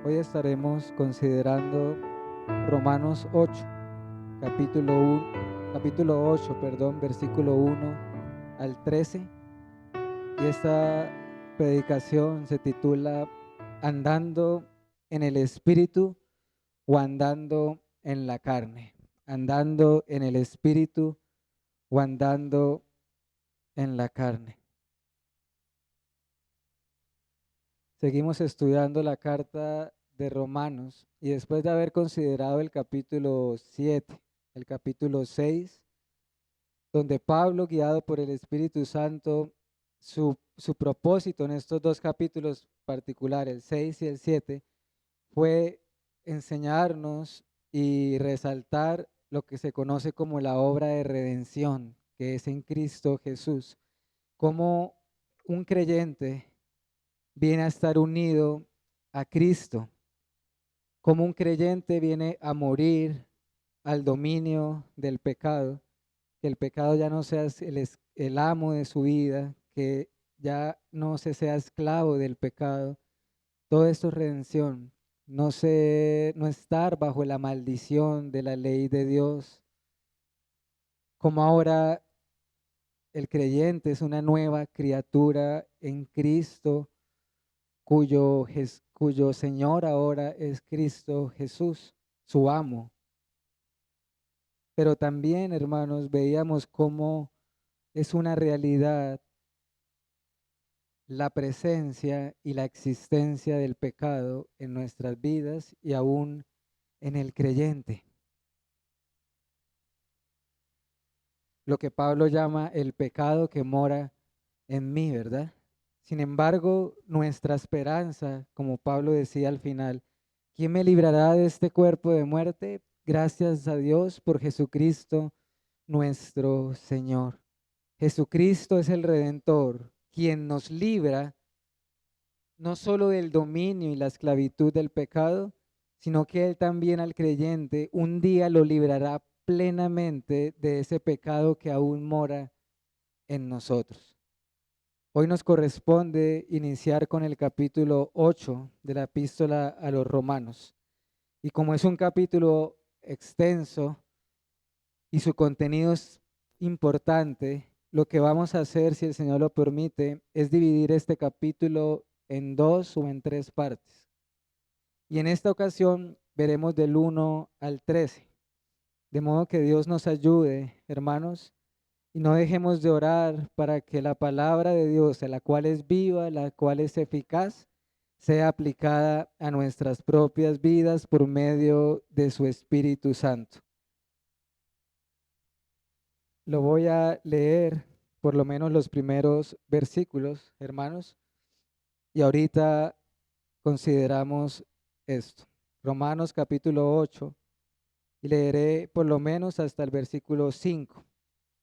Hoy estaremos considerando Romanos 8, capítulo 8, perdón, versículo 1 al 13. Y esta predicación se titula Andando en el Espíritu o andando en la carne. Andando en el Espíritu o andando en la carne. Seguimos estudiando la carta de Romanos y después de haber considerado el capítulo 7, el capítulo 6, donde Pablo, guiado por el Espíritu Santo, su propósito en estos dos capítulos particulares, el 6 y el 7, fue enseñarnos y resaltar lo que se conoce como la obra de redención, que es en Cristo Jesús, como un creyente viene a estar unido a Cristo, como un creyente viene a morir al dominio del pecado, que el pecado ya no sea el amo de su vida, que ya no se sea esclavo del pecado. Todo esto es redención, no estar bajo la maldición de la ley de Dios, como ahora el creyente es una nueva criatura en Cristo, cuyo Señor ahora es Cristo Jesús, su amo. Pero también, hermanos, veíamos cómo es una realidad la presencia y la existencia del pecado en nuestras vidas y aún en el creyente. Lo que Pablo llama el pecado que mora en mí, ¿verdad? Sin embargo, nuestra esperanza, como Pablo decía al final, ¿quién me librará de este cuerpo de muerte? Gracias a Dios por Jesucristo nuestro Señor. Jesucristo es el Redentor, quien nos libra no solo del dominio y la esclavitud del pecado, sino que Él también al creyente un día lo librará plenamente de ese pecado que aún mora en nosotros. Hoy nos corresponde iniciar con el capítulo 8 de la epístola a los Romanos. Y como es un capítulo extenso y su contenido es importante, lo que vamos a hacer, si el Señor lo permite, es dividir este capítulo en dos o en tres partes. Y en esta ocasión veremos del 1 al 13. De modo que Dios nos ayude, hermanos, y no dejemos de orar para que la palabra de Dios, la cual es viva, la cual es eficaz, sea aplicada a nuestras propias vidas por medio de su Espíritu Santo. Lo voy a leer por lo menos los primeros versículos, hermanos, y ahorita consideramos esto. Romanos capítulo 8, y leeré por lo menos hasta el versículo 5,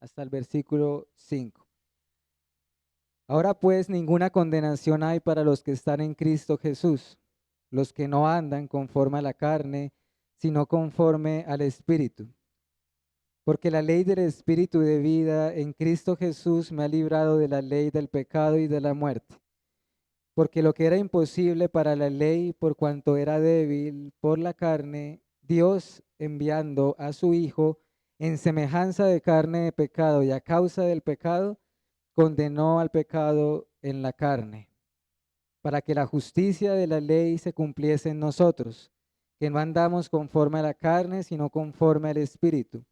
hasta el versículo 5. Ahora pues ninguna condenación hay para los que están en Cristo Jesús, los que no andan conforme a la carne, sino conforme al Espíritu. Porque la ley del Espíritu de vida en Cristo Jesús me ha librado de la ley del pecado y de la muerte. Porque lo que era imposible para la ley, por cuanto era débil por la carne, Dios enviando a su Hijo en semejanza de carne de pecado y a causa del pecado, condenó al pecado en la carne, para que la justicia de la ley se cumpliese en nosotros, que no andamos conforme a la carne, sino conforme al Espíritu.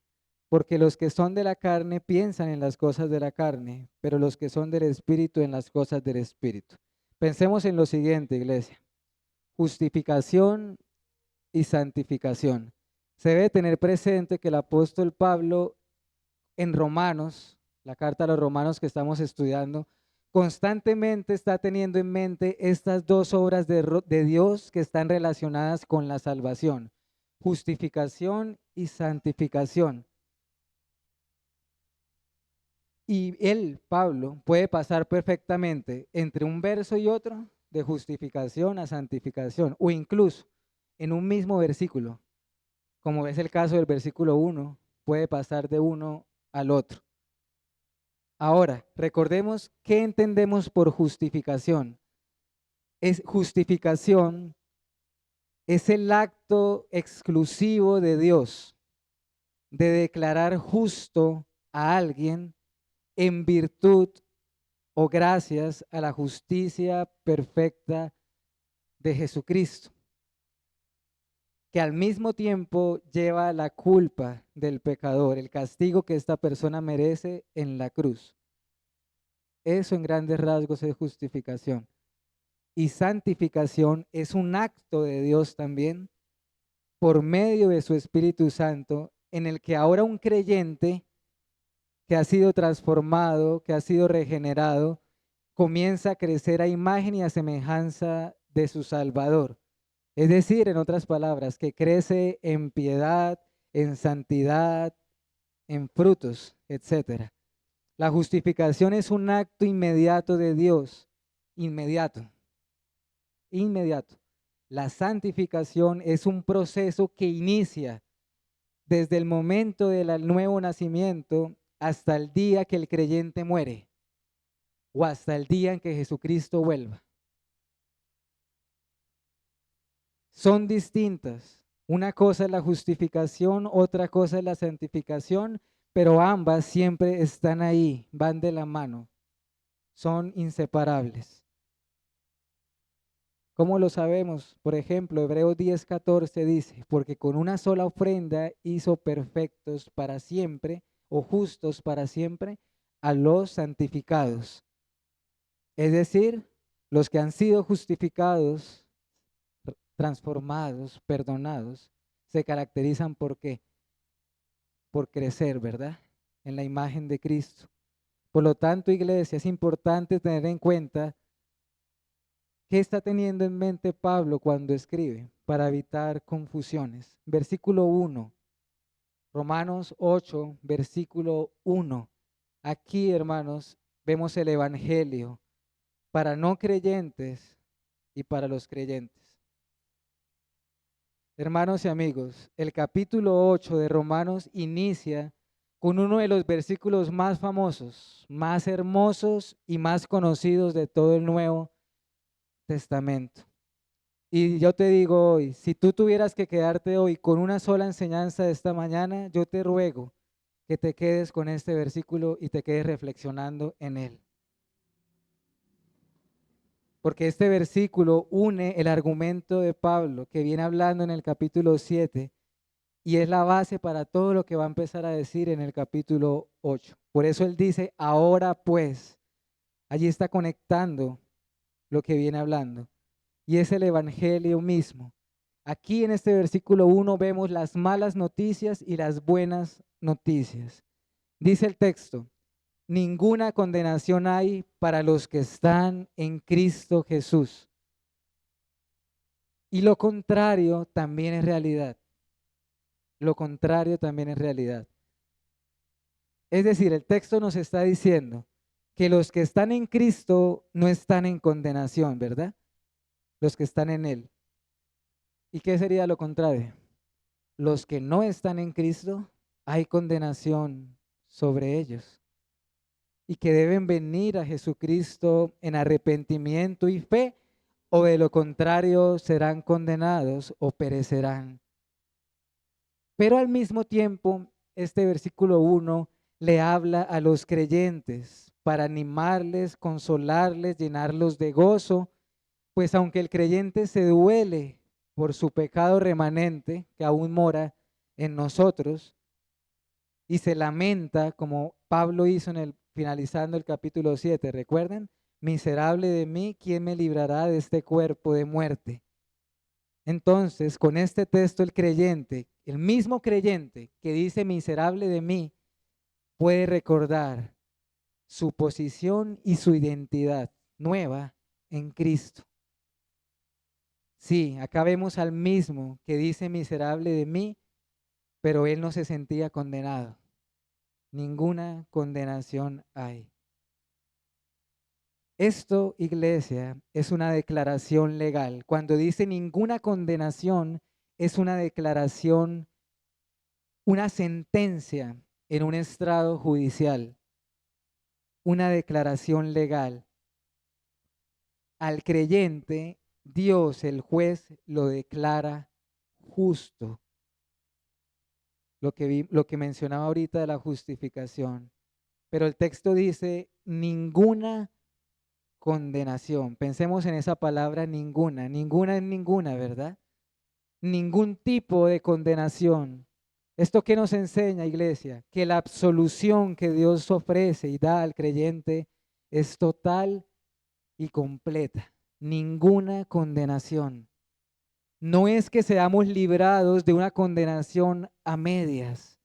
Porque los que son de la carne piensan en las cosas de la carne, pero los que son del Espíritu en las cosas del Espíritu. Pensemos en lo siguiente, iglesia: justificación y santificación. Se debe tener presente que el apóstol Pablo en Romanos, la carta a los Romanos que estamos estudiando, constantemente está teniendo en mente estas dos obras de Dios que están relacionadas con la salvación: justificación y santificación. Y él, Pablo, puede pasar perfectamente entre un verso y otro de justificación a santificación, o incluso en un mismo versículo, como es el caso del versículo 1, puede pasar de uno al otro. Ahora, recordemos qué entendemos por justificación. Es justificación Es el acto exclusivo de Dios de declarar justo a alguien en virtud o gracias a la justicia perfecta de Jesucristo, que al mismo tiempo lleva la culpa del pecador, el castigo que esta persona merece en la cruz. Eso en grandes rasgos es justificación. Y santificación es un acto de Dios también por medio de su Espíritu Santo, en el que ahora un creyente que ha sido transformado, que ha sido regenerado, comienza a crecer a imagen y a semejanza de su Salvador. Es decir, en otras palabras, que crece en piedad, en santidad, en frutos, etcétera. La justificación es un acto inmediato de Dios, inmediato, inmediato. La santificación es un proceso que inicia desde el momento del nuevo nacimiento hasta el día que el creyente muere o hasta el día en que Jesucristo vuelva. Son distintas. Una cosa es la justificación, otra cosa es la santificación, pero ambas siempre están ahí, van de la mano, son inseparables. ¿Cómo lo sabemos? Por ejemplo, Hebreos 10:14 dice, porque con una sola ofrenda hizo perfectos para siempre o justos para siempre a los santificados. Es decir, los que han sido justificados, transformados, perdonados, se caracterizan ¿por qué? Por crecer, ¿verdad? En la imagen de Cristo. Por lo tanto, iglesia, es importante tener en cuenta qué está teniendo en mente Pablo cuando escribe para evitar confusiones. Versículo 1, Romanos 8, versículo 1. Aquí, hermanos, vemos el Evangelio para no creyentes y para los creyentes. Hermanos y amigos, el capítulo 8 de Romanos inicia con uno de los versículos más famosos, más hermosos y más conocidos de todo el Nuevo Testamento. Y yo te digo hoy, si tú tuvieras que quedarte hoy con una sola enseñanza de esta mañana, yo te ruego que te quedes con este versículo y te quedes reflexionando en él. Porque este versículo une el argumento de Pablo que viene hablando en el capítulo 7 y es la base para todo lo que va a empezar a decir en el capítulo 8. Por eso él dice, ahora pues, allí está conectando lo que viene hablando. Y es el Evangelio mismo. Aquí en este versículo 1 vemos las malas noticias y las buenas noticias. Dice el texto, ninguna condenación hay para los que están en Cristo Jesús. Y lo contrario también es realidad. Lo contrario también es realidad. Es decir, el texto nos está diciendo que los que están en Cristo no están en condenación, ¿verdad? Los que están en Él. ¿Y qué sería lo contrario? Los que no están en Cristo, hay condenación sobre ellos. Y que deben venir a Jesucristo en arrepentimiento y fe, o de lo contrario serán condenados o perecerán. Pero al mismo tiempo, este versículo 1 le habla a los creyentes para animarles, consolarles, llenarlos de gozo, pues aunque el creyente se duele por su pecado remanente que aún mora en nosotros y se lamenta como Pablo hizo finalizando el capítulo 7, ¿recuerden? Miserable de mí, ¿quién me librará de este cuerpo de muerte? Entonces, con este texto el creyente, el mismo creyente que dice miserable de mí, puede recordar su posición y su identidad nueva en Cristo. Sí, acá vemos al mismo que dice miserable de mí, pero él no se sentía condenado. Ninguna condenación hay. Esto, iglesia, es una declaración legal. Cuando dice ninguna condenación, es una declaración, una sentencia en un estrado judicial, una declaración legal. Al creyente Dios, el juez, lo declara justo. Lo que mencionaba ahorita de la justificación. Pero el texto dice ninguna condenación. Pensemos en esa palabra ninguna. Ninguna es ninguna, ¿verdad? Ningún tipo de condenación. ¿Esto qué nos enseña, iglesia? Que la absolución que Dios ofrece y da al creyente es total y completa. Ninguna condenación. No es que seamos librados de una condenación a medias.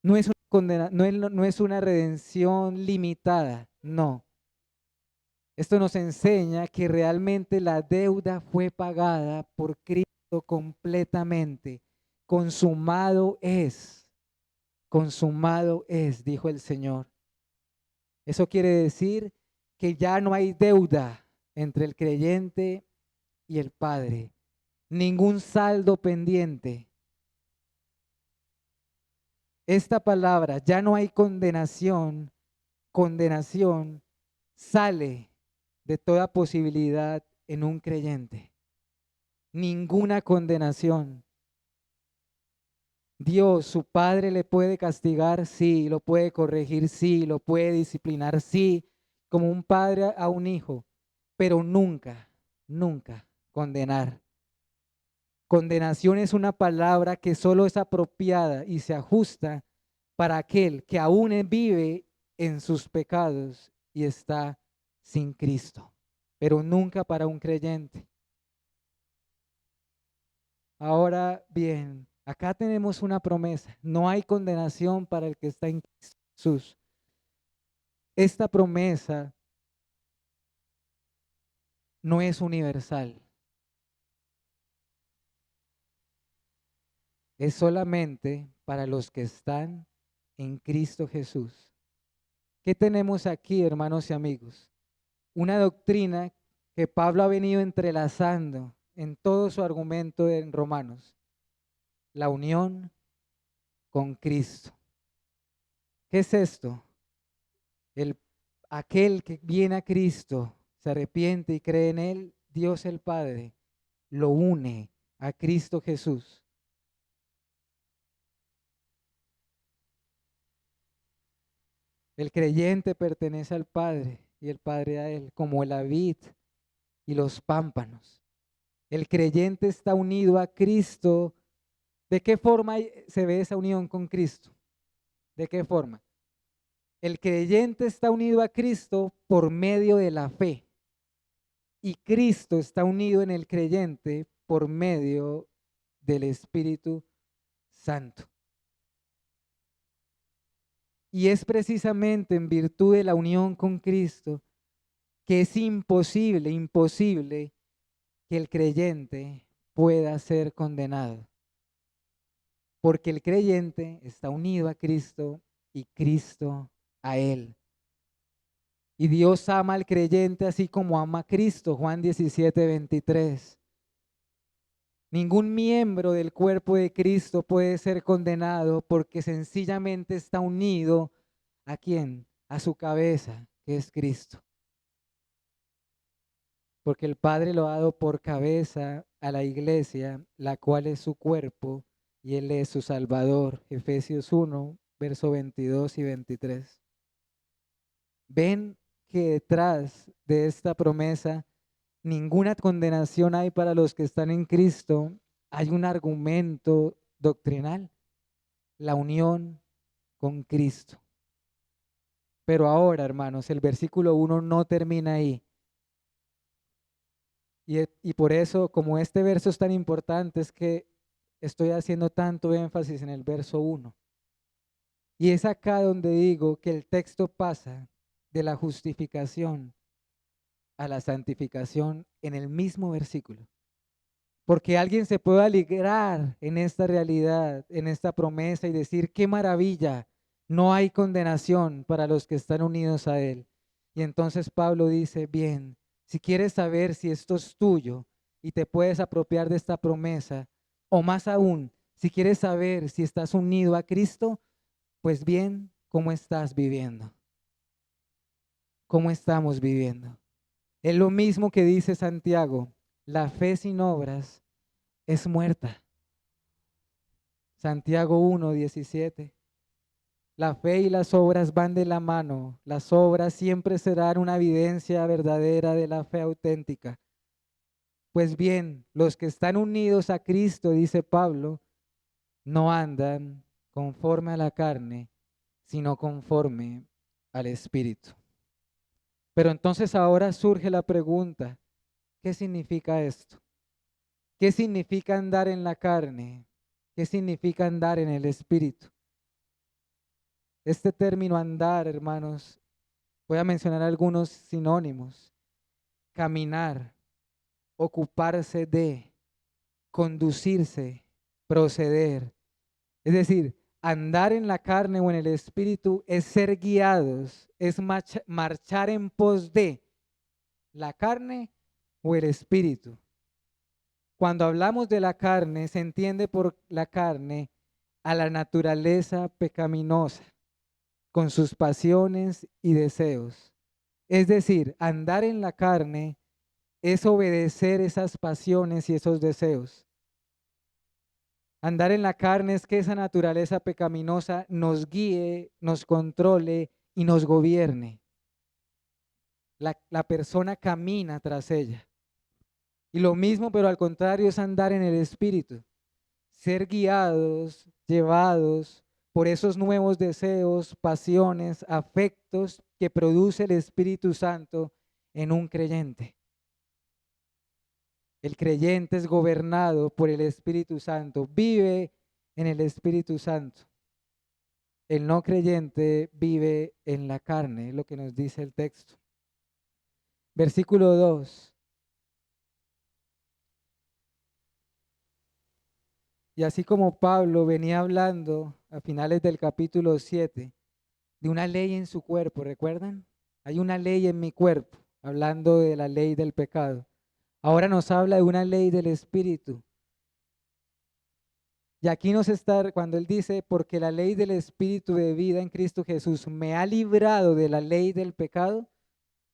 No es una no es una redención limitada, no. Esto nos enseña que realmente la deuda fue pagada por Cristo completamente. Consumado es, dijo el Señor. Eso quiere decir que ya no hay deuda entre el creyente y el Padre, ningún saldo pendiente. Esta palabra, ya no hay condenación, sale de toda posibilidad en un creyente. Ninguna condenación. Dios, su Padre, le puede castigar, sí, lo puede corregir, sí, lo puede disciplinar, sí, como un padre a un hijo, pero nunca, nunca condenar. Condenación es una palabra que solo es apropiada y se ajusta para aquel que aún vive en sus pecados y está sin Cristo, pero nunca para un creyente. Ahora bien, acá tenemos una promesa. No hay condenación para el que está en Jesús. Esta promesa no es universal. Es solamente para los que están en Cristo Jesús. ¿Qué tenemos aquí, hermanos y amigos? Una doctrina que Pablo ha venido entrelazando en todo su argumento en Romanos. La unión con Cristo. ¿Qué es esto? Aquel que viene a Cristo, se arrepiente y cree en Él, Dios el Padre lo une a Cristo Jesús. El creyente pertenece al Padre y el Padre a Él, como la vid y los pámpanos. El creyente está unido a Cristo. ¿De qué forma se ve esa unión con Cristo? ¿De qué forma? El creyente está unido a Cristo por medio de la fe y Cristo está unido en el creyente por medio del Espíritu Santo. Y es precisamente en virtud de la unión con Cristo que es imposible que el creyente pueda ser condenado. Porque el creyente está unido a Cristo y Cristo a él. Y Dios ama al creyente así como ama a Cristo, Juan 17:23. Ningún miembro del cuerpo de Cristo puede ser condenado porque sencillamente está unido ¿a quién? A su cabeza, que es Cristo. Porque el Padre lo ha dado por cabeza a la iglesia, la cual es su cuerpo, y Él es su Salvador. Efesios 1, verso 22 y 23. Ven que detrás de esta promesa ninguna condenación hay para los que están en Cristo. Hay un argumento doctrinal, la unión con Cristo. Pero ahora, hermanos, el versículo 1 no termina ahí. Y por eso, como este verso es tan importante, es que estoy haciendo tanto énfasis en el verso 1. Y es acá donde digo que el texto pasa de la justificación a la santificación en el mismo versículo. Porque alguien se puede alegrar en esta realidad, en esta promesa y decir, qué maravilla, no hay condenación para los que están unidos a Él. Y entonces Pablo dice, bien, si quieres saber si esto es tuyo y te puedes apropiar de esta promesa, o más aún, si quieres saber si estás unido a Cristo, pues bien, ¿cómo estás viviendo? ¿Cómo estamos viviendo? Es lo mismo que dice Santiago. La fe sin obras es muerta. Santiago 1:17. La fe y las obras van de la mano. Las obras siempre serán una evidencia verdadera de la fe auténtica. Pues bien, los que están unidos a Cristo, dice Pablo, no andan conforme a la carne, sino conforme al Espíritu. Pero entonces ahora surge la pregunta, ¿qué significa esto? ¿Qué significa andar en la carne? ¿Qué significa andar en el Espíritu? Este término andar, hermanos, voy a mencionar algunos sinónimos. Caminar, ocuparse de, conducirse, proceder. Es decir, andar en la carne o en el Espíritu es ser guiados, es marchar en pos de la carne o el Espíritu. Cuando hablamos de la carne, se entiende por la carne a la naturaleza pecaminosa, con sus pasiones y deseos. Es decir, andar en la carne es obedecer esas pasiones y esos deseos. Andar en la carne es que esa naturaleza pecaminosa nos guíe, nos controle y nos gobierne. La persona camina tras ella. Y lo mismo, pero al contrario, es andar en el Espíritu. Ser guiados, llevados por esos nuevos deseos, pasiones, afectos que produce el Espíritu Santo en un creyente. El creyente es gobernado por el Espíritu Santo, vive en el Espíritu Santo. El no creyente vive en la carne, es lo que nos dice el texto. Versículo 2. Y así como Pablo venía hablando a finales del capítulo 7 de una ley en su cuerpo, ¿recuerdan? Hay una ley en mi cuerpo, hablando de la ley del pecado. Ahora nos habla de una ley del Espíritu. Y aquí nos está, cuando él dice, porque la ley del Espíritu de vida en Cristo Jesús me ha librado de la ley del pecado,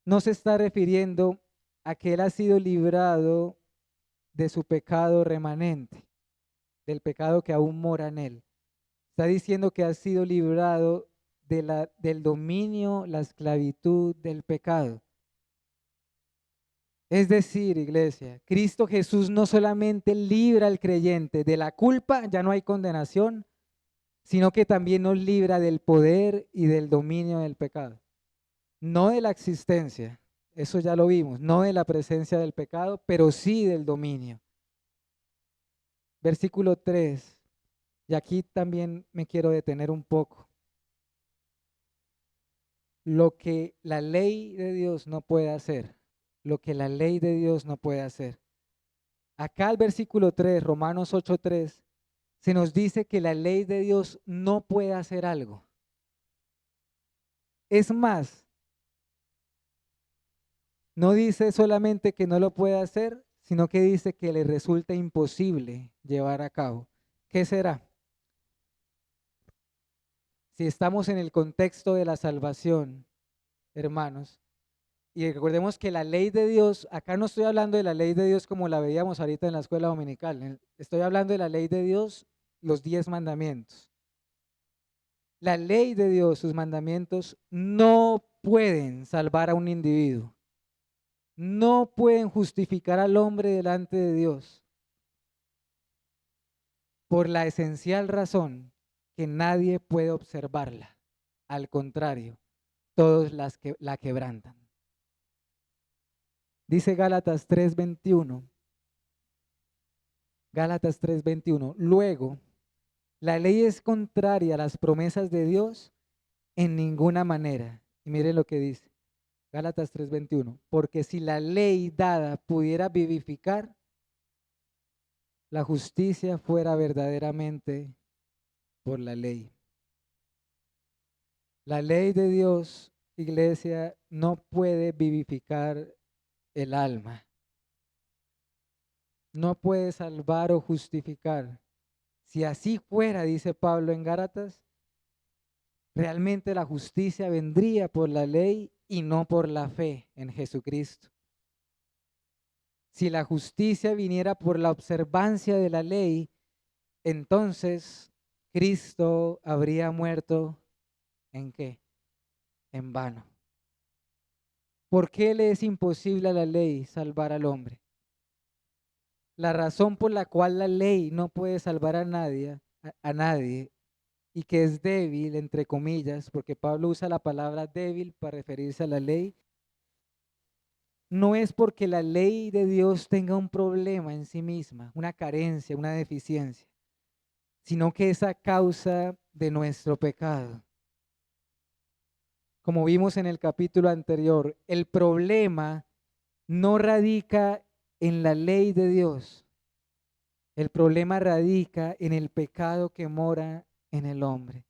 no se está refiriendo a que él ha sido librado de su pecado remanente, del pecado que aún mora en él. Está diciendo que ha sido librado del dominio, la esclavitud del pecado. Es decir, iglesia, Cristo Jesús no solamente libra al creyente de la culpa, ya no hay condenación, sino que también nos libra del poder y del dominio del pecado. No de la existencia, eso ya lo vimos, no de la presencia del pecado, pero sí del dominio. Versículo 3, y aquí también me quiero detener un poco. Lo que la ley de Dios no puede hacer, lo que la ley de Dios no puede hacer. Acá el versículo 3, Romanos 8:3, se nos dice que la ley de Dios no puede hacer algo. Es más, no dice solamente que no lo puede hacer, sino que dice que le resulta imposible llevar a cabo. ¿Qué será? Si estamos en el contexto de la salvación, hermanos, y recordemos que la ley de Dios, acá no estoy hablando de la ley de Dios como la veíamos ahorita en la escuela dominical, estoy hablando de la ley de Dios, los 10 mandamientos. La ley de Dios, sus mandamientos, no pueden salvar a un individuo, no pueden justificar al hombre delante de Dios, por la esencial razón que nadie puede observarla. Al contrario, todos la quebrantan. Dice Gálatas 3:21. Gálatas 3:21. Luego, la ley es contraria a las promesas de Dios en ninguna manera. Y miren lo que dice. Gálatas 3:21. Porque si la ley dada pudiera vivificar, la justicia fuera verdaderamente por la ley. La ley de Dios, iglesia, no puede vivificar el alma. No puede salvar o justificar. Si así fuera, dice Pablo en Gálatas, realmente la justicia vendría por la ley y no por la fe en Jesucristo. Si la justicia viniera por la observancia de la ley, entonces Cristo habría muerto ¿en qué? En vano. ¿Por qué le es imposible a la ley salvar al hombre? La razón por la cual la ley no puede salvar a nadie y que es débil, entre comillas, porque Pablo usa la palabra débil para referirse a la ley, no es porque la ley de Dios tenga un problema en sí misma, una carencia, una deficiencia, sino que es a causa de nuestro pecado. Como vimos en el capítulo anterior, el problema no radica en la ley de Dios. El problema radica en el pecado que mora en el hombre.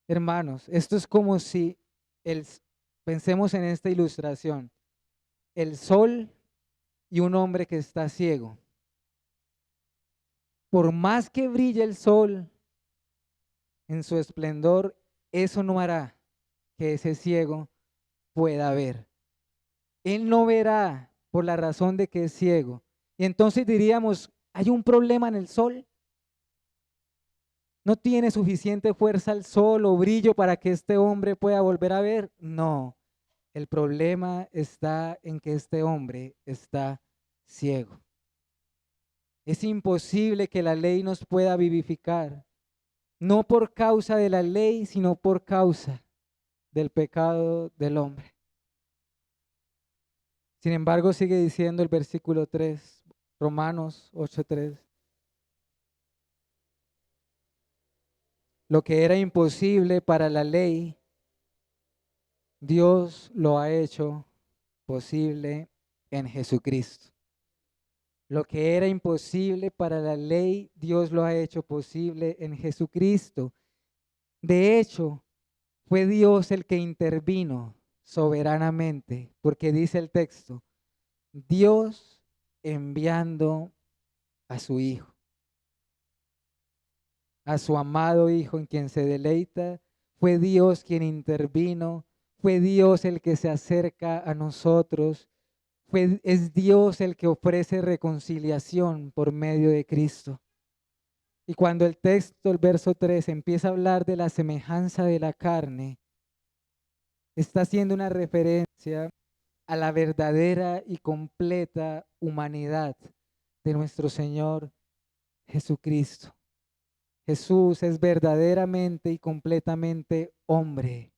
Hermanos, esto es como si pensemos en esta ilustración, el sol y un hombre que está ciego. Por más que brille el sol en su esplendor, eso no hará que ese ciego pueda ver. Él no verá por la razón de que es ciego. Y entonces diríamos, ¿hay un problema en el sol? ¿No tiene suficiente fuerza el sol o brillo para que este hombre pueda volver a ver? No, el problema está en que este hombre está ciego. Es imposible que la ley nos pueda vivificar, no por causa de la ley, sino por causa del pecado del hombre. Sin embargo, sigue diciendo el versículo 3, Romanos 8:3. Lo que era imposible para la ley, Dios lo ha hecho posible en Jesucristo. Lo que era imposible para la ley, Dios lo ha hecho posible en Jesucristo. De hecho, fue Dios el que intervino soberanamente, porque dice el texto, Dios enviando a su Hijo, a su amado Hijo en quien se deleita, fue Dios quien intervino, fue Dios el que se acerca a nosotros, es Dios el que ofrece reconciliación por medio de Cristo. Y cuando el texto, el verso 3, empieza a hablar de la semejanza de la carne, está haciendo una referencia a la verdadera y completa humanidad de nuestro Señor Jesucristo. Jesús es verdaderamente y completamente hombre.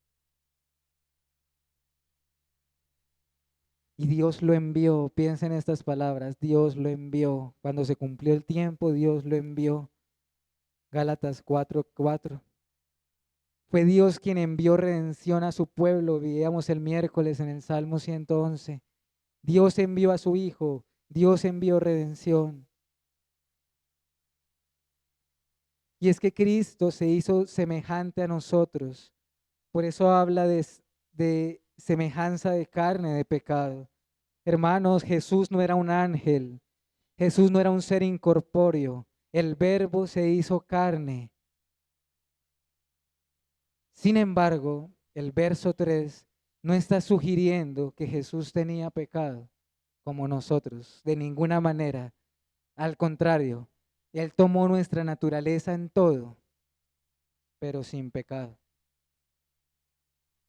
Y Dios lo envió, piensa en estas palabras, Dios lo envió. Cuando se cumplió el tiempo, Dios lo envió. Gálatas 4:4. Fue Dios quien envió redención a su pueblo, veíamos el miércoles en el Salmo 111. Dios envió a su Hijo, Dios envió redención. Y es que Cristo se hizo semejante a nosotros. Por eso habla de semejanza de carne, de pecado. Hermanos, Jesús no era un ángel, Jesús no era un ser incorpóreo. El Verbo se hizo carne. Sin embargo, el verso 3 no está sugiriendo que Jesús tenía pecado como nosotros, de ninguna manera. Al contrario, Él tomó nuestra naturaleza en todo, pero sin pecado.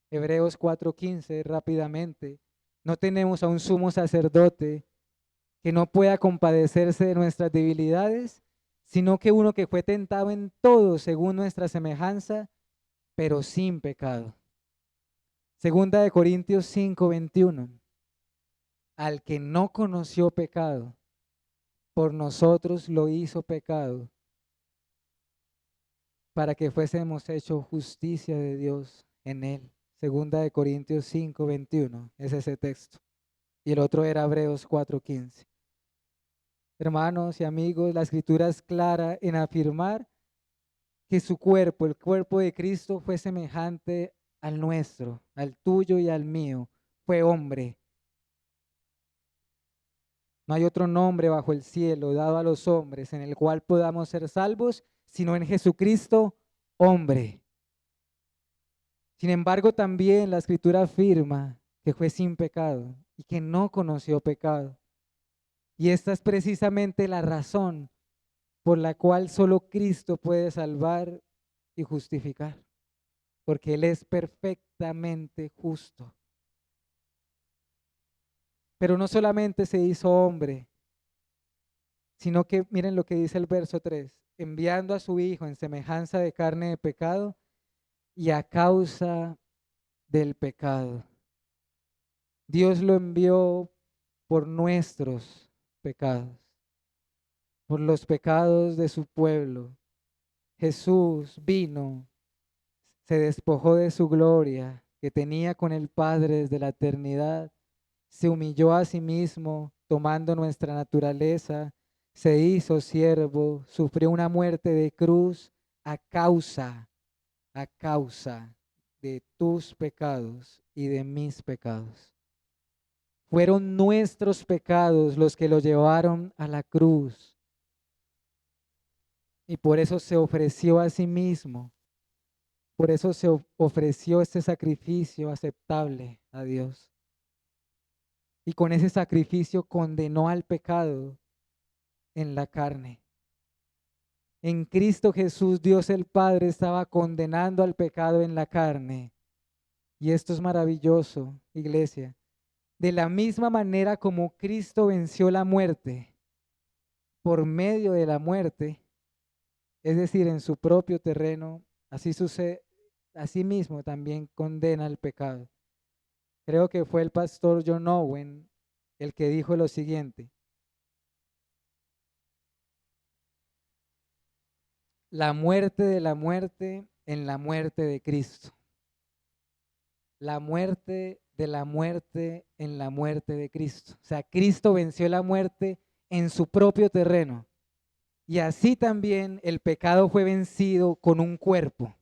Hebreos 4:15, rápidamente. No tenemos a un sumo sacerdote que no pueda compadecerse de nuestras debilidades, sino que uno que fue tentado en todo según nuestra semejanza, pero sin pecado. Segunda de Corintios 5:21. Al que no conoció pecado, por nosotros lo hizo pecado, para que fuésemos hechos justicia de Dios en él. Segunda de Corintios 5:21 es ese texto. Y el otro era Hebreos 4:15. Hermanos y amigos, la escritura es clara en afirmar que su cuerpo, el cuerpo de Cristo, fue semejante al nuestro, al tuyo y al mío. Fue hombre. No hay otro nombre bajo el cielo dado a los hombres en el cual podamos ser salvos, sino en Jesucristo, hombre. Sin embargo, también la escritura afirma que fue sin pecado y que no conoció pecado. Y esta es precisamente la razón por la cual solo Cristo puede salvar y justificar, porque Él es perfectamente justo. Pero no solamente se hizo hombre, sino que miren lo que dice el verso 3, enviando a su Hijo en semejanza de carne de pecado y a causa del pecado. Dios lo envió por nuestros pecados, por los pecados de su pueblo. Jesús vino, se despojó de su gloria que tenía con el Padre desde la eternidad, se humilló a sí mismo, tomando nuestra naturaleza, se hizo siervo, sufrió una muerte de cruz a causa de tus pecados y de mis pecados. Fueron nuestros pecados los que lo llevaron a la cruz y por eso se ofreció a sí mismo. Por eso se ofreció este sacrificio aceptable a Dios. Y con ese sacrificio condenó al pecado en la carne. En Cristo Jesús, Dios el Padre estaba condenando al pecado en la carne. Y esto es maravilloso, iglesia. De la misma manera como Cristo venció la muerte por medio de la muerte, es decir, en su propio terreno, así sucede, así mismo también condena el pecado. Creo que fue el pastor John Owen el que dijo lo siguiente: la muerte de la muerte en la muerte de Cristo. La muerte de la muerte en la muerte de Cristo. O sea, Cristo venció la muerte en su propio terreno. Y así también el pecado fue vencido con un cuerpo.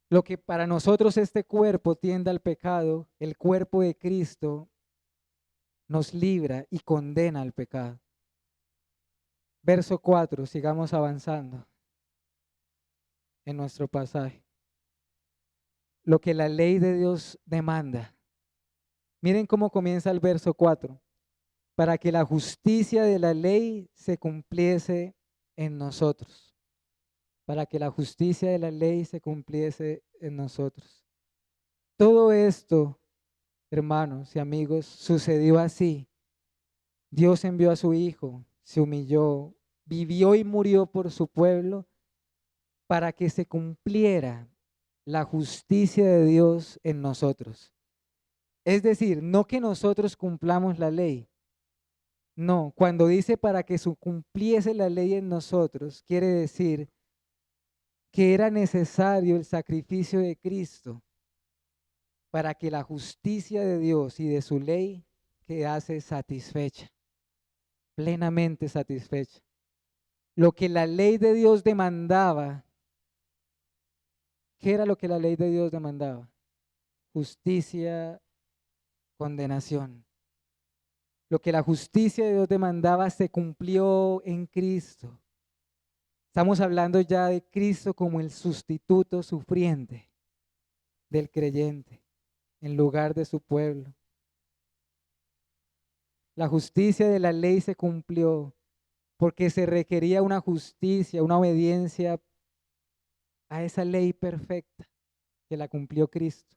Lo que para nosotros este cuerpo tiende al pecado, el cuerpo de Cristo nos libra y condena al pecado. Verso 4, sigamos avanzando en nuestro pasaje. Lo que la ley de Dios demanda. Miren cómo comienza el verso 4. Para que la justicia de la ley se cumpliese en nosotros. Para que la justicia de la ley se cumpliese en nosotros. Todo esto, hermanos y amigos, sucedió así. Dios envió a su Hijo, se humilló, vivió y murió por su pueblo para que se cumpliera la justicia de Dios en nosotros. Es decir, no que nosotros cumplamos la ley. No, cuando dice para que se cumpliese la ley en nosotros, quiere decir que era necesario el sacrificio de Cristo para que la justicia de Dios y de su ley quedase satisfecha, plenamente satisfecha. Lo que la ley de Dios demandaba, ¿qué era lo que la ley de Dios demandaba? Justicia, condenación. Lo que la justicia de Dios demandaba se cumplió en Cristo. Estamos hablando ya de Cristo como el sustituto sufriente del creyente en lugar de su pueblo. La justicia de la ley se cumplió porque se requería una justicia, una obediencia a esa ley perfecta que la cumplió Cristo.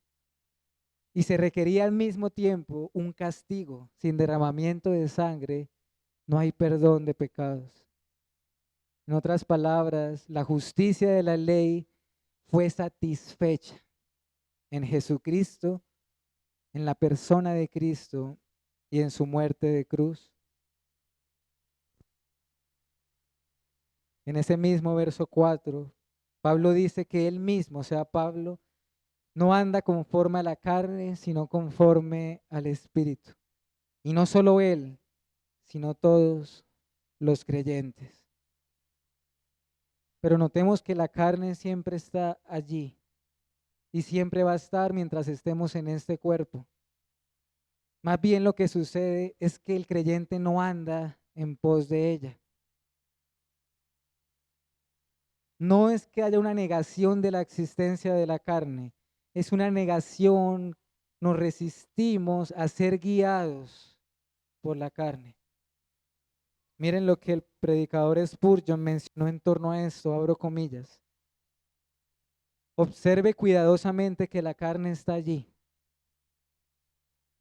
Y se requería al mismo tiempo un castigo. Sin derramamiento de sangre no hay perdón de pecados. En otras palabras, la justicia de la ley fue satisfecha en Jesucristo, en la persona de Cristo y en su muerte de cruz. En ese mismo verso 4, Pablo dice que él mismo, o sea, Pablo, no anda conforme a la carne, sino conforme al Espíritu. Y no solo él, sino todos los creyentes. Pero notemos que la carne siempre está allí y siempre va a estar mientras estemos en este cuerpo. Más bien lo que sucede es que el creyente no anda en pos de ella. No es que haya una negación de la existencia de la carne, es una negación, nos resistimos a ser guiados por la carne. Miren lo que el predicador Spurgeon mencionó en torno a esto, abro comillas. Observe cuidadosamente que la carne está allí.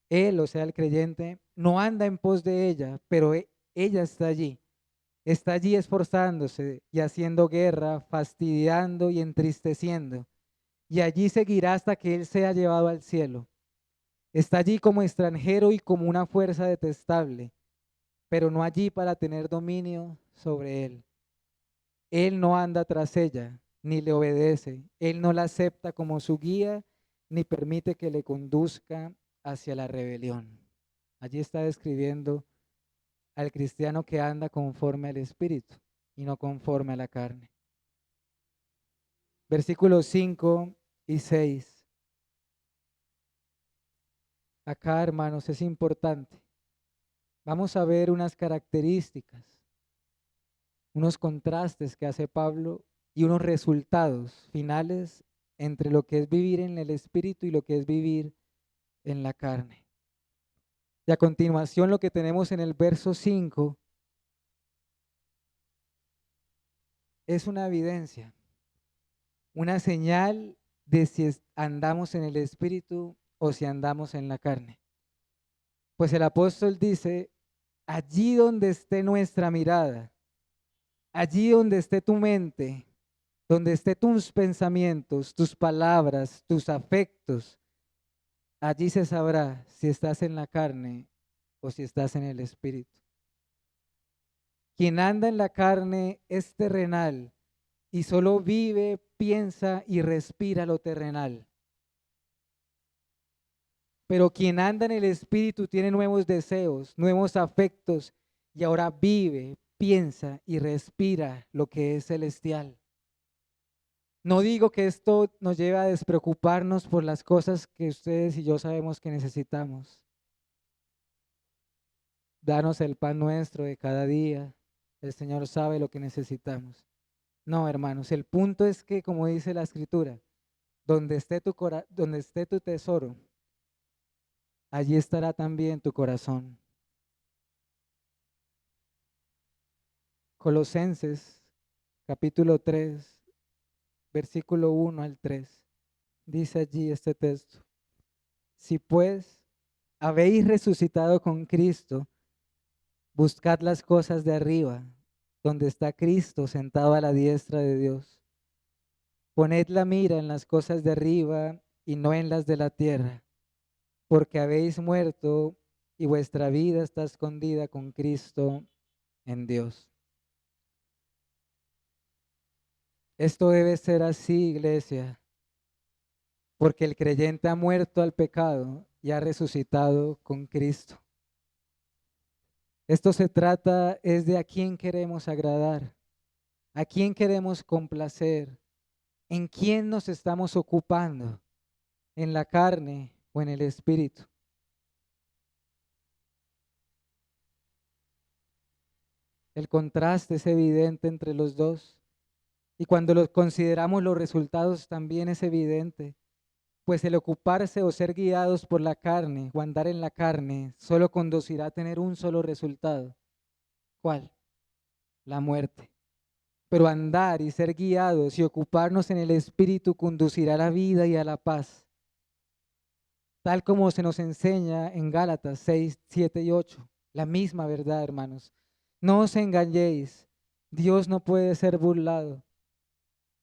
Él, o sea, el creyente, no anda en pos de ella, pero ella está allí. Está allí esforzándose y haciendo guerra, fastidiando y entristeciendo. Y allí seguirá hasta que Él sea llevado al cielo. Está allí como extranjero y como una fuerza detestable, pero no allí para tener dominio sobre Él. Él no anda tras ella, ni le obedece. Él no la acepta como su guía, ni permite que le conduzca hacia la rebelión. Allí está describiendo al cristiano que anda conforme al Espíritu y no conforme a la carne. Versículos 5 y 6. Acá, hermanos, es importante. Vamos a ver unas características, unos contrastes que hace Pablo y unos resultados finales entre lo que es vivir en el Espíritu y lo que es vivir en la carne. Y a continuación lo que tenemos en el verso 5 es una evidencia, una señal de si andamos en el Espíritu o si andamos en la carne. Pues el apóstol dice, allí donde esté nuestra mirada, allí donde esté tu mente, donde esté tus pensamientos, tus palabras, tus afectos, allí se sabrá si estás en la carne o si estás en el Espíritu. Quien anda en la carne es terrenal y solo vive, piensa y respira lo terrenal. Pero quien anda en el Espíritu tiene nuevos deseos, nuevos afectos y ahora vive, piensa y respira lo que es celestial. No digo que esto nos lleve a despreocuparnos por las cosas que ustedes y yo sabemos que necesitamos. Danos el pan nuestro de cada día. El Señor sabe lo que necesitamos. No, hermanos, el punto es que, como dice la Escritura, donde esté tu tesoro, allí estará también tu corazón. Colosenses, capítulo 3, versículo 1 al 3. Dice allí este texto. Si pues habéis resucitado con Cristo, buscad las cosas de arriba, donde está Cristo sentado a la diestra de Dios. Poned la mira en las cosas de arriba y no en las de la tierra, porque habéis muerto y vuestra vida está escondida con Cristo en Dios. Esto debe ser así, iglesia, porque el creyente ha muerto al pecado y ha resucitado con Cristo. Esto se trata es de a quién queremos agradar, a quién queremos complacer, en quién nos estamos ocupando, en la carne o en el espíritu. El contraste es evidente entre los dos y cuando consideramos los resultados también es evidente, pues el ocuparse o ser guiados por la carne o andar en la carne solo conducirá a tener un solo resultado. ¿Cuál? La muerte. Pero andar y ser guiados y ocuparnos en el Espíritu conducirá a la vida y a la paz, tal como se nos enseña en Gálatas 6, 7 y 8. La misma verdad, hermanos. No os engañéis, Dios no puede ser burlado,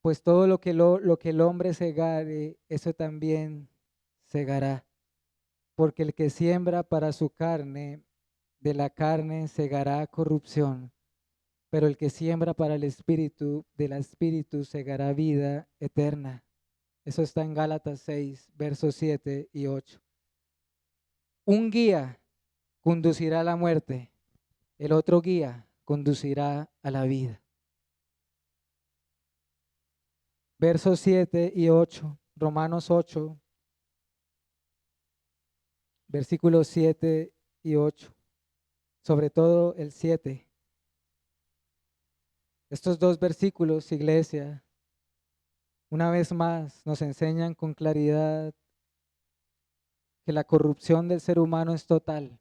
pues todo lo que el hombre segare, eso también segará. Porque el que siembra para su carne, de la carne segará corrupción, pero el que siembra para el espíritu, del espíritu segará vida eterna. Eso está en Gálatas 6, versos 7 y 8. Un guía conducirá a la muerte, el otro guía conducirá a la vida. Versos 7 y 8, Romanos 8, versículos 7 y 8, sobre todo el 7. Estos dos versículos, iglesia, una vez más nos enseñan con claridad que la corrupción del ser humano es total.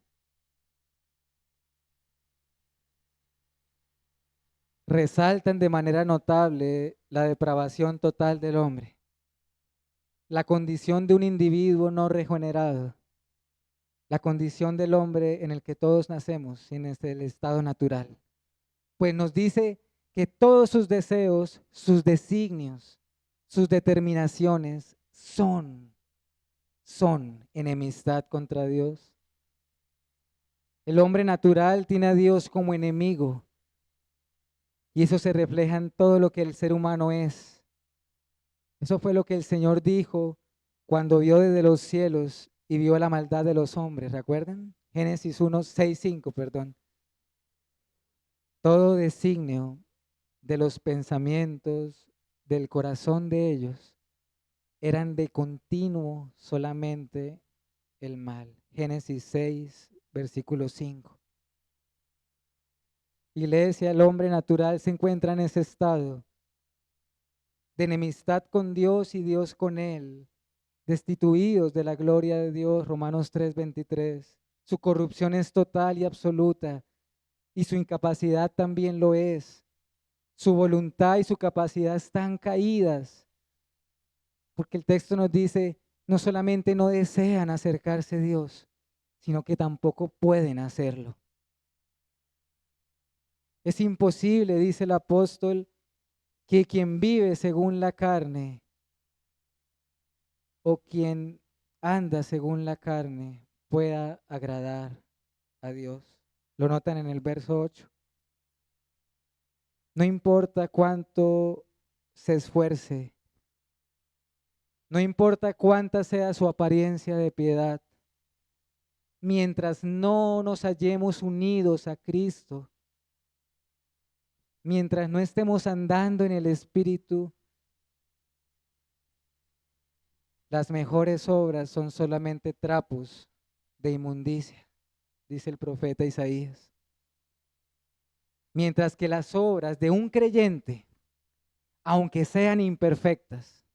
resaltan de manera notable la depravación total del hombre, la condición de un individuo no regenerado, la condición del hombre en el que todos nacemos sin el estado natural. Pues nos dice que todos sus deseos, sus designios, sus determinaciones son enemistad contra Dios. El hombre natural tiene a Dios como enemigo y eso se refleja en todo lo que el ser humano es. Eso fue lo que el Señor dijo cuando vio desde los cielos y vio la maldad de los hombres, ¿recuerdan? Génesis 1, 6, 5, perdón. Todo designio de los pensamientos del corazón de ellos eran de continuo solamente el mal. Génesis 6, versículo 5. Iglesia, el hombre natural se encuentra en ese estado de enemistad con Dios y Dios con él, destituidos de la gloria de Dios, Romanos 3:23. Su corrupción es total y absoluta y su incapacidad también lo es. Su voluntad y su capacidad están caídas, porque el texto nos dice, no solamente no desean acercarse a Dios, sino que tampoco pueden hacerlo. Es imposible, dice el apóstol, que quien vive según la carne o quien anda según la carne pueda agradar a Dios. Lo notan en el verso 8. No importa cuánto se esfuerce, no importa cuánta sea su apariencia de piedad, mientras no nos hallemos unidos a Cristo, mientras no estemos andando en el Espíritu, las mejores obras son solamente trapos de inmundicia, dice el profeta Isaías. Mientras que las obras de un creyente, aunque sean imperfectas,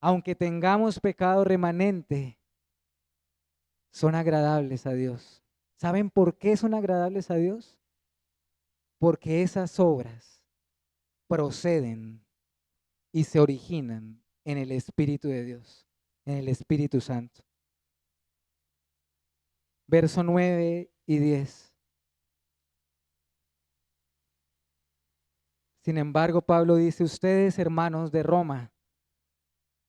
aunque tengamos pecado remanente, son agradables a Dios. ¿Saben por qué son agradables a Dios? Porque esas obras proceden y se originan en el Espíritu de Dios, en el Espíritu Santo. Verso 9 y 10. Sin embargo, Pablo dice, ustedes hermanos de Roma,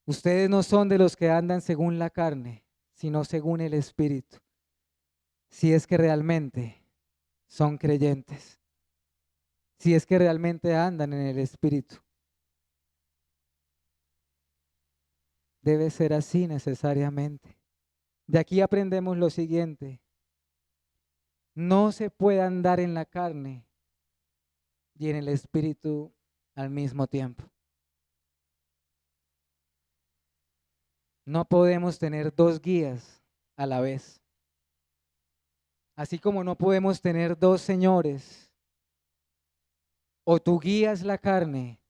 ustedes no son de los que andan según la carne, sino según el Espíritu, si es que realmente son creyentes, si es que realmente andan en el Espíritu. Debe ser así necesariamente. De aquí aprendemos lo siguiente. No se puede andar en la carne y en el Espíritu al mismo tiempo. No podemos tener dos guías a la vez. Así como no podemos tener dos señores. O tu guía es la carne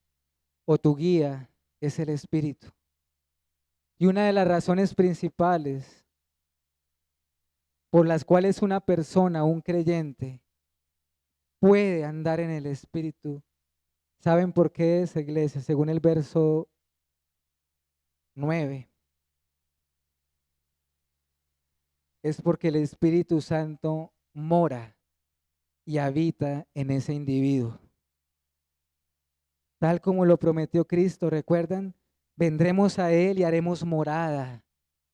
o tu guía es el Espíritu. Y una de las razones principales por las cuales una persona, un creyente, puede andar en el Espíritu, ¿saben por qué es, iglesia? Según el verso 9, es porque el Espíritu Santo mora y habita en ese individuo. Tal como lo prometió Cristo, ¿recuerdan? Vendremos a Él y haremos morada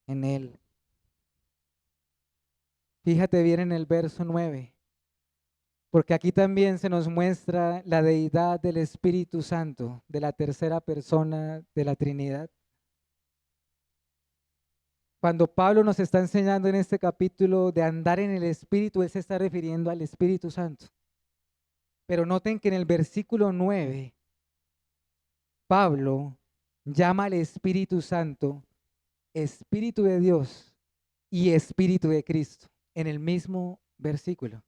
en Él. Fíjate bien en el verso 9, porque aquí también se nos muestra la deidad del Espíritu Santo, de la tercera persona de la Trinidad. Cuando Pablo nos está enseñando en este capítulo de andar en el Espíritu, él se está refiriendo al Espíritu Santo. Pero noten que en el versículo 9, Pablo llama al Espíritu Santo Espíritu de Dios y Espíritu de Cristo en el mismo versículo,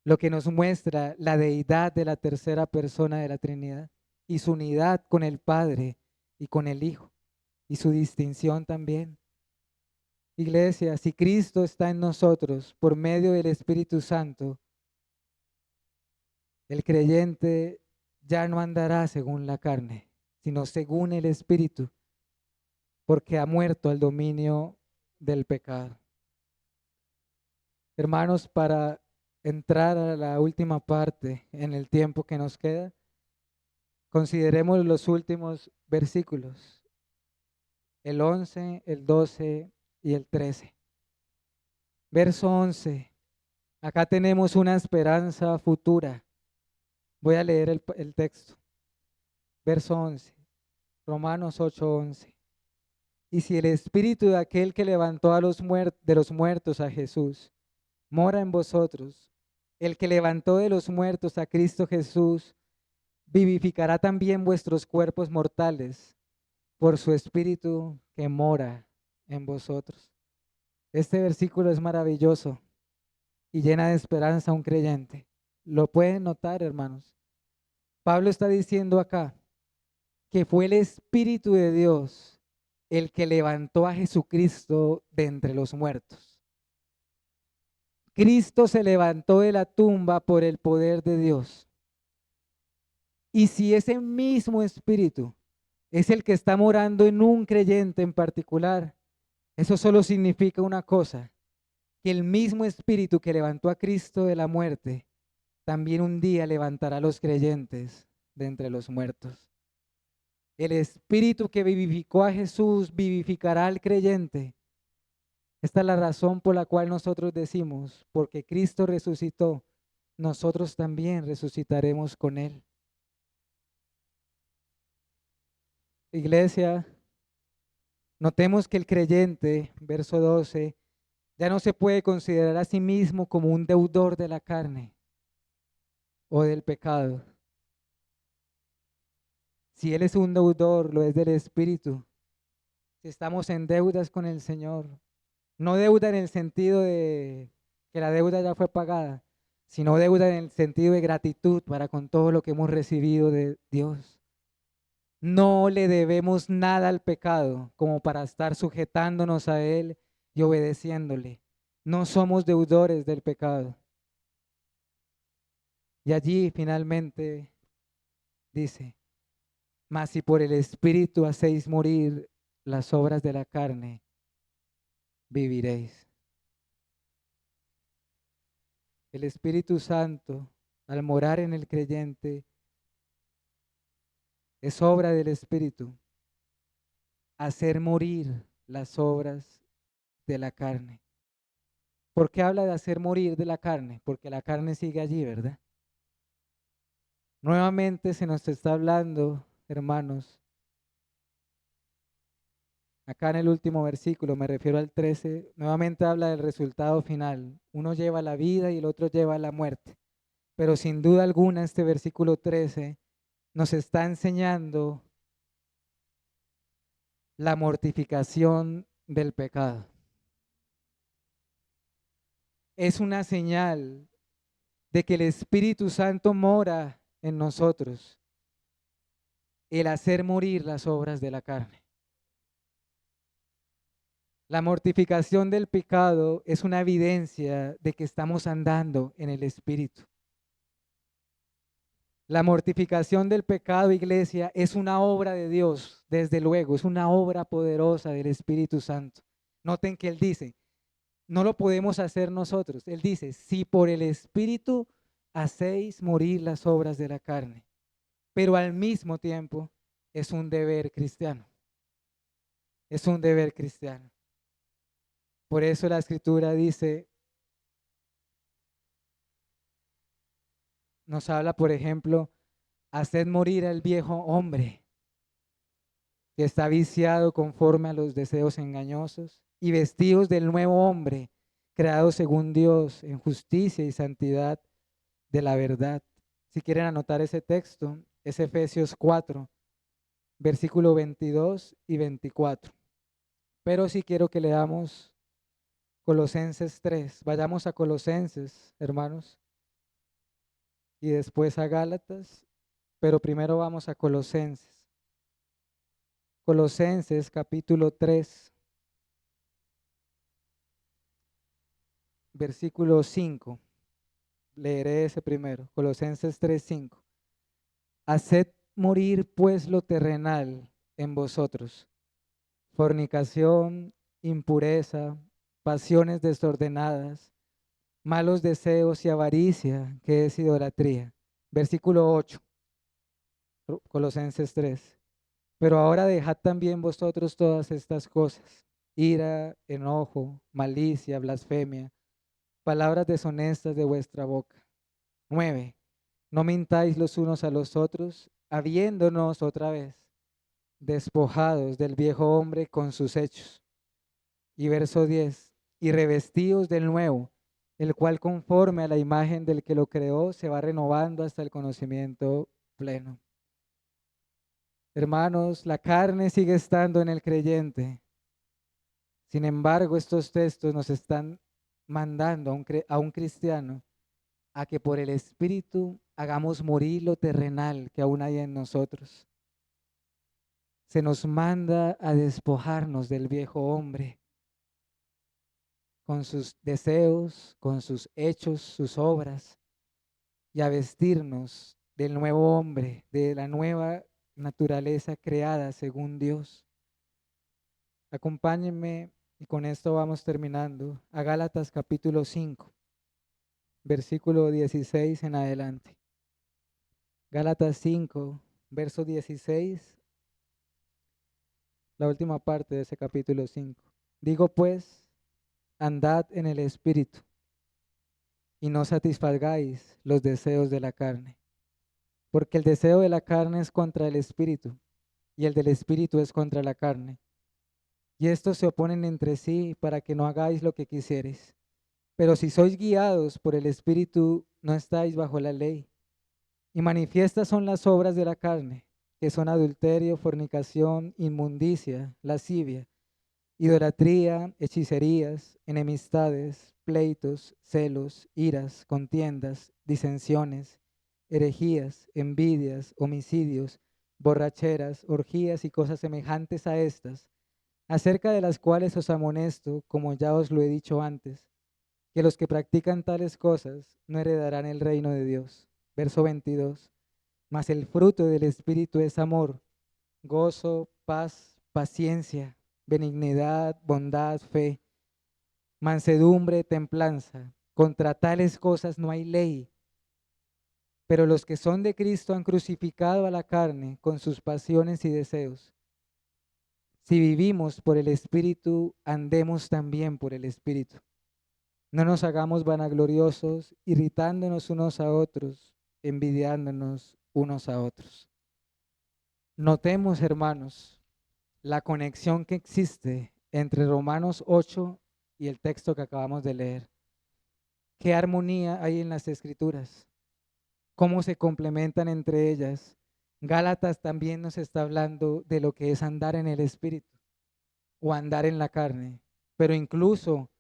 lo que nos muestra la deidad de la tercera persona de la Trinidad y su unidad con el Padre y con el Hijo y su distinción también. Iglesia, si Cristo está en nosotros por medio del Espíritu Santo, El creyente ya no andará según la carne, sino según el Espíritu, porque ha muerto al dominio del pecado. Hermanos, para entrar a la última parte en el tiempo que nos queda, consideremos los últimos versículos, el 11, el 12 y el 13. Verso 11, acá tenemos una esperanza futura. Voy a leer el texto. Verso 11, Romanos 8:11. Y si el espíritu de aquel que levantó a de los muertos a Jesús mora en vosotros, el que levantó de los muertos a Cristo Jesús vivificará también vuestros cuerpos mortales por su espíritu que mora en vosotros. Este versículo es maravilloso y llena de esperanza a un creyente. ¿Lo pueden notar, hermanos? Pablo está diciendo acá que fue el Espíritu de Dios el que levantó a Jesucristo de entre los muertos. Cristo se levantó de la tumba por el poder de Dios. Y si ese mismo Espíritu es el que está morando en un creyente en particular, eso solo significa una cosa, que el mismo Espíritu que levantó a Cristo de la muerte, también un día levantará a los creyentes de entre los muertos. El Espíritu que vivificó a Jesús vivificará al creyente. Esta es la razón por la cual nosotros decimos, porque Cristo resucitó, nosotros también resucitaremos con Él. Iglesia, notemos que el creyente, verso 12, ya no se puede considerar a sí mismo como un deudor de la carne o del pecado. Si Él es un deudor, lo es del Espíritu. Si estamos en deudas con el Señor, no deuda en el sentido de que la deuda ya fue pagada, sino deuda en el sentido de gratitud para con todo lo que hemos recibido de Dios. No le debemos nada al pecado como para estar sujetándonos a Él y obedeciéndole. No somos deudores del pecado. Y allí finalmente dice, mas si por el Espíritu hacéis morir las obras de la carne, viviréis. El Espíritu Santo, al morar en el creyente, es obra del Espíritu hacer morir las obras de la carne. ¿Por qué habla de hacer morir de la carne? Porque la carne sigue allí, ¿verdad? Nuevamente se nos está hablando, hermanos, acá en el último versículo, me refiero al 13, nuevamente habla del resultado final. Uno lleva la vida y el otro lleva la muerte. Pero sin duda alguna este versículo 13 nos está enseñando la mortificación del pecado. Es una señal de que el Espíritu Santo mora en nosotros, el hacer morir las obras de la carne. La mortificación del pecado es una evidencia de que estamos andando en el Espíritu. La mortificación del pecado, iglesia, es una obra de Dios, desde luego, es una obra poderosa del Espíritu Santo. Noten que Él dice, no lo podemos hacer nosotros. Él dice, si por el Espíritu hacéis morir las obras de la carne, pero al mismo tiempo es un deber cristiano. Es un deber cristiano. Por eso la Escritura dice, nos habla, por ejemplo, haced morir al viejo hombre que está viciado conforme a los deseos engañosos y vestidos del nuevo hombre, creado según Dios en justicia y santidad de la verdad. Si quieren anotar ese texto, es Efesios 4, versículo 22 y 24. Pero si quiero que leamos Colosenses 3, vayamos a Colosenses, hermanos, y después a Gálatas, pero primero vamos a Colosenses. Colosenses capítulo 3, versículo 5. Leeré ese primero, Colosenses 3:5. Haced morir pues lo terrenal en vosotros: fornicación, impureza, pasiones desordenadas, malos deseos y avaricia, que es idolatría. Versículo 8, Colosenses 3. Pero ahora dejad también vosotros todas estas cosas: ira, enojo, malicia, blasfemia, palabras deshonestas de vuestra boca. 9. No mintáis los unos a los otros, habiéndonos otra vez despojados del viejo hombre con sus hechos. Y verso 10. Y revestíos del nuevo, el cual conforme a la imagen del que lo creó se va renovando hasta el conocimiento pleno. Hermanos, la carne sigue estando en el creyente. Sin embargo, estos textos nos están mandando a un cristiano a que por el Espíritu hagamos morir lo terrenal que aún hay en nosotros. Se nos manda a despojarnos del viejo hombre, con sus deseos, con sus hechos, sus obras, y a vestirnos del nuevo hombre, de la nueva naturaleza creada según Dios. Acompáñenme, y con esto vamos terminando, a Gálatas capítulo 5, versículo 16 en adelante. Gálatas 5, verso 16, la última parte de ese capítulo 5. Digo pues, andad en el Espíritu, y no satisfagáis los deseos de la carne, porque el deseo de la carne es contra el Espíritu, y el del Espíritu es contra la carne. Y estos se oponen entre sí para que no hagáis lo que quisierais. Pero si sois guiados por el Espíritu, no estáis bajo la ley. Y manifiestas son las obras de la carne, que son adulterio, fornicación, inmundicia, lascivia, idolatría, hechicerías, enemistades, pleitos, celos, iras, contiendas, disensiones, herejías, envidias, homicidios, borracheras, orgías y cosas semejantes a estas, acerca de las cuales os amonesto, como ya os lo he dicho antes, que los que practican tales cosas no heredarán el reino de Dios. Verso 22. Mas el fruto del Espíritu es amor, gozo, paz, paciencia, benignidad, bondad, fe, mansedumbre, templanza. Contra tales cosas no hay ley. Pero los que son de Cristo han crucificado a la carne con sus pasiones y deseos. Si vivimos por el Espíritu, andemos también por el Espíritu. No nos hagamos vanagloriosos, irritándonos unos a otros, envidiándonos unos a otros. Notemos, hermanos, la conexión que existe entre Romanos 8 y el texto que acabamos de leer. ¿Qué armonía hay en las Escrituras? ¿Cómo se complementan entre ellas? Gálatas también nos está hablando de lo que es andar en el Espíritu o andar en la carne, pero incluso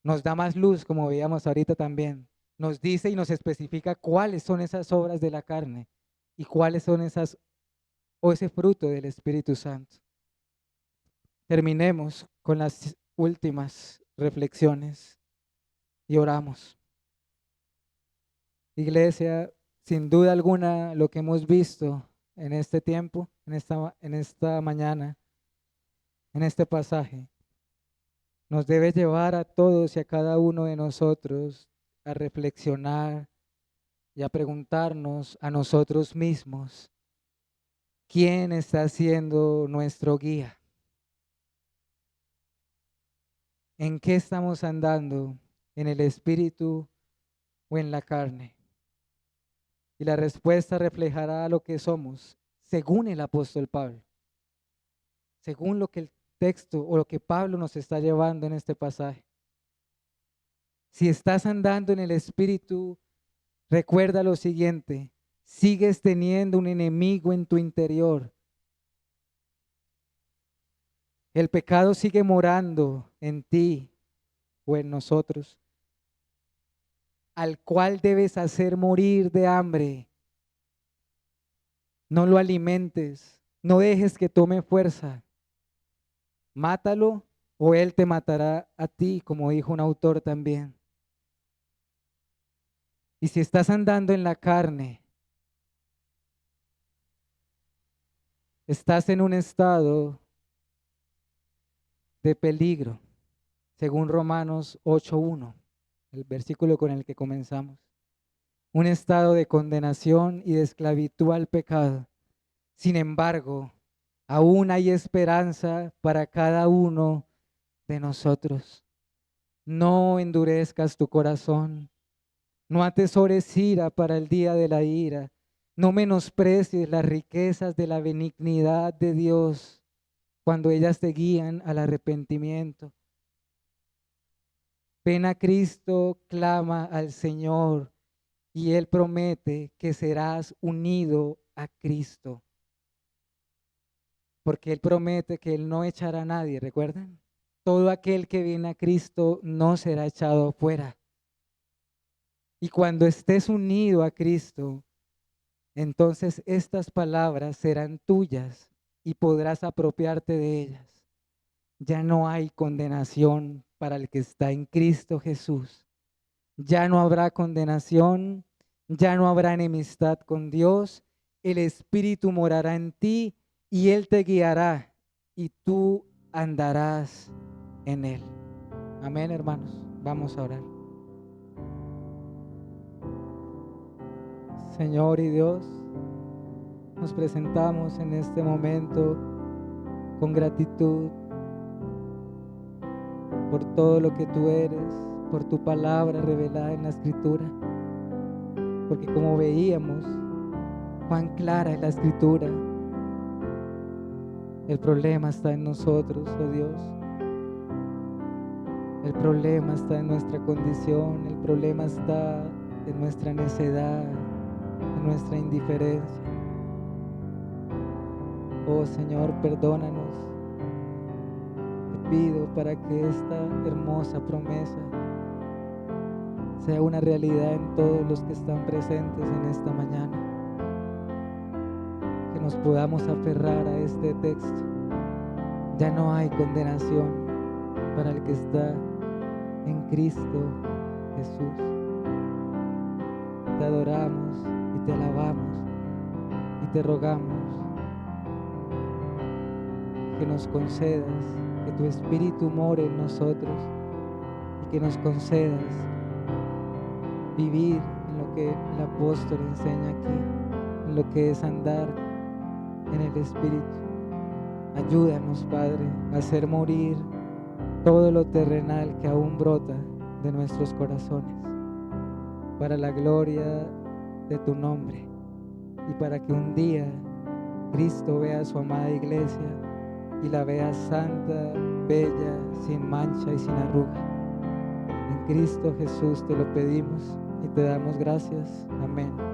nos da más luz, como veíamos ahorita también. Nos dice y nos especifica cuáles son esas obras de la carne y cuáles son esas o ese fruto del Espíritu Santo. Terminemos con las últimas reflexiones y oramos. Iglesia, sin duda alguna, lo que hemos visto en este tiempo, en esta mañana, en este pasaje, nos debe llevar a todos y a cada uno de nosotros a reflexionar y a preguntarnos a nosotros mismos, ¿quién está siendo nuestro guía? ¿En qué estamos andando? ¿En el espíritu o en la carne? Y la respuesta reflejará lo que somos, según el apóstol Pablo, según lo que el texto o lo que Pablo nos está llevando en este pasaje. Si estás andando en el espíritu, recuerda lo siguiente: sigues teniendo un enemigo en tu interior. El pecado sigue morando en ti o en nosotros, al cual debes hacer morir de hambre. No lo alimentes, no dejes que tome fuerza. Mátalo o él te matará a ti, como dijo un autor también. Y si estás andando en la carne, estás en un estado de peligro, según Romanos 8:1, el versículo con el que comenzamos. Un estado de condenación y de esclavitud al pecado. Sin embargo, aún hay esperanza para cada uno de nosotros. No endurezcas tu corazón. No atesores ira para el día de la ira. No menosprecies las riquezas de la benignidad de Dios cuando ellas te guían al arrepentimiento. Ven a Cristo, clama al Señor y Él promete que serás unido a Cristo. Porque Él promete que Él no echará a nadie, ¿recuerdan? Todo aquel que viene a Cristo no será echado fuera. Y cuando estés unido a Cristo, entonces estas palabras serán tuyas y podrás apropiarte de ellas. Ya no hay condenación para el que está en Cristo Jesús. Ya no habrá condenación, ya no habrá enemistad con Dios. El Espíritu morará en ti y Él te guiará y tú andarás en Él. Amén, hermanos. Vamos a orar. Señor y Dios, nos presentamos en este momento con gratitud por todo lo que tú eres, por tu palabra revelada en la Escritura. Porque como veíamos, cuán clara es la Escritura. El problema está en nosotros, oh Dios. El problema está en nuestra condición, el problema está en nuestra necedad, en nuestra indiferencia. Oh Señor, perdónanos. Te pido para que esta hermosa promesa sea una realidad en todos los que están presentes en esta mañana. Que nos podamos aferrar a este texto. Ya no hay condenación para el que está en Cristo Jesús. Te adoramos y te alabamos y te rogamos que nos concedas, que tu Espíritu more en nosotros y que nos concedas vivir en lo que el apóstol enseña aquí, en lo que es andar en el Espíritu. Ayúdanos, Padre, a hacer morir todo lo terrenal que aún brota de nuestros corazones, para la gloria de tu nombre y para que un día Cristo vea a su amada iglesia y la vea santa, bella, sin mancha y sin arruga. En Cristo Jesús te lo pedimos y te damos gracias. Amén.